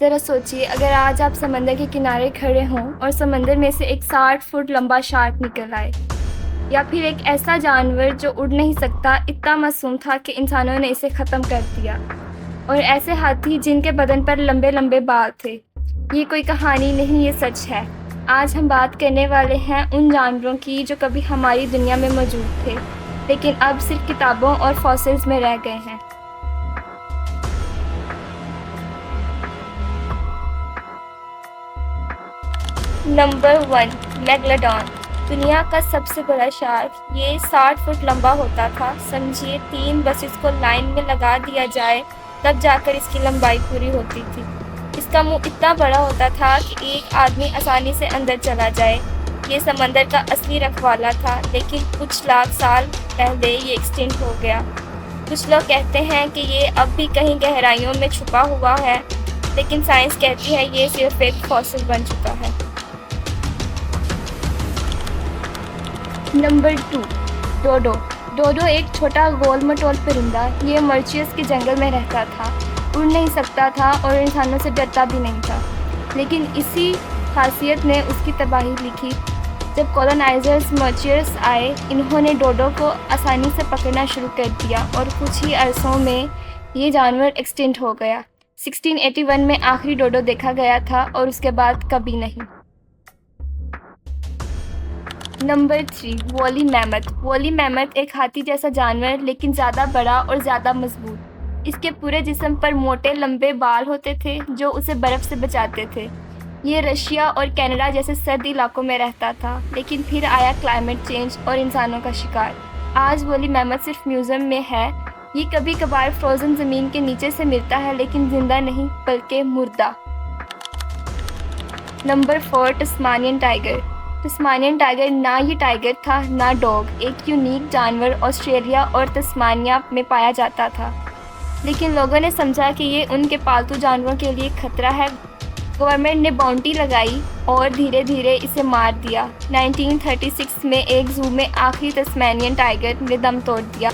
ज़रा सोचिए, अगर आज आप समंदर के किनारे खड़े हों और समंदर में से एक 60 फुट लंबा शार्क निकल आए, या फिर एक ऐसा जानवर जो उड़ नहीं सकता, इतना मासूम था कि इंसानों ने इसे ख़त्म कर दिया, और ऐसे हाथी जिनके बदन पर लंबे लंबे बाल थे। ये कोई कहानी नहीं, ये सच है। आज हम बात करने वाले हैं उन जानवरों की जो कभी हमारी दुनिया में मौजूद थे, लेकिन अब सिर्फ किताबों और फॉसिल्स में रह गए हैं। Number 1, megalodon. दुनिया का सबसे बड़ा शार्क। ये 60 फुट लंबा होता था। समझिए 3 बस इसको लाइन में लगा दिया जाए तब जाकर इसकी लंबाई पूरी होती थी। इसका मुंह इतना बड़ा होता था कि एक आदमी आसानी से अंदर चला जाए। ये समंदर का असली रखवाला था, लेकिन कुछ लाख साल पहले ये एक्सटिंक्ट हो गया। कुछ लोग कहते हैं कि ये अब भी कहीं गहराइयों में छुपा हुआ है, लेकिन साइंस कहती है ये सिर्फ एक फॉसिल बन चुका है। नंबर 2, डोडो। डोडो एक छोटा गोल मटोल परिंदा। ये मॉरिशस के जंगल में रहता था, उड़ नहीं सकता था और इंसानों से डरता भी नहीं था, लेकिन इसी खासियत ने उसकी तबाही लिखी। जब कॉलोनाइजर्स मॉरिशस आए, इन्होंने डोडो को आसानी से पकड़ना शुरू कर दिया और कुछ ही अरसों में ये जानवर एक्सटिंक्ट हो गया। 1681 में आखिरी डोडो देखा गया था और उसके बाद कभी नहीं। नंबर 3, वोली मैमथ। वोली मैमथ एक हाथी जैसा जानवर, लेकिन ज़्यादा बड़ा और ज़्यादा मजबूत। इसके पूरे जिस्म पर मोटे लंबे बाल होते थे जो उसे बर्फ़ से बचाते थे। ये रशिया और कनाडा जैसे सर्द इलाकों में रहता था, लेकिन फिर आया क्लाइमेट चेंज और इंसानों का शिकार। आज वोली मैमथ सिर्फ म्यूज़ियम में है। ये कभी कभार फ्रोज़न ज़मीन के नीचे से मिलता है, लेकिन जिंदा नहीं बल्कि मुर्दा। Number 4, Tasmanian tiger. Tasmanian tiger ना ये टाइगर था ना डॉग। एक यूनिक जानवर ऑस्ट्रेलिया और तस्मानिया में पाया जाता था, लेकिन लोगों ने समझा कि ये उनके पालतू जानवरों के लिए खतरा है। गवर्नमेंट ने बाउंटी लगाई और धीरे धीरे इसे मार दिया। 1936 में एक जू में आखिरी तस्मानियन टाइगर ने दम तोड़ दिया,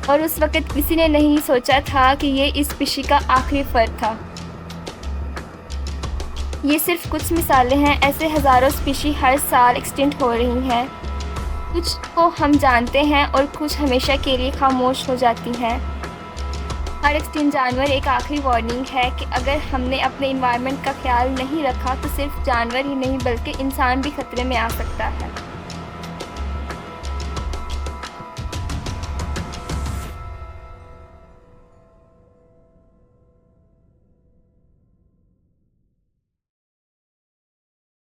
और उस वक़्त किसी ने नहीं सोचा था कि ये इस स्पीशी का आखिरी फ़र्द था। ये सिर्फ कुछ मिसालें हैं, ऐसे हज़ारों स्पीशी हर साल एक्सटिंक्ट हो रही हैं। कुछ को हम जानते हैं और कुछ हमेशा के लिए खामोश हो जाती हैं। हर एक्सटिंक्ट जानवर एक आखिरी वार्निंग है कि अगर हमने अपने इन्वायरमेंट का ख्याल नहीं रखा तो सिर्फ जानवर ही नहीं बल्कि इंसान भी खतरे में आ सकता है।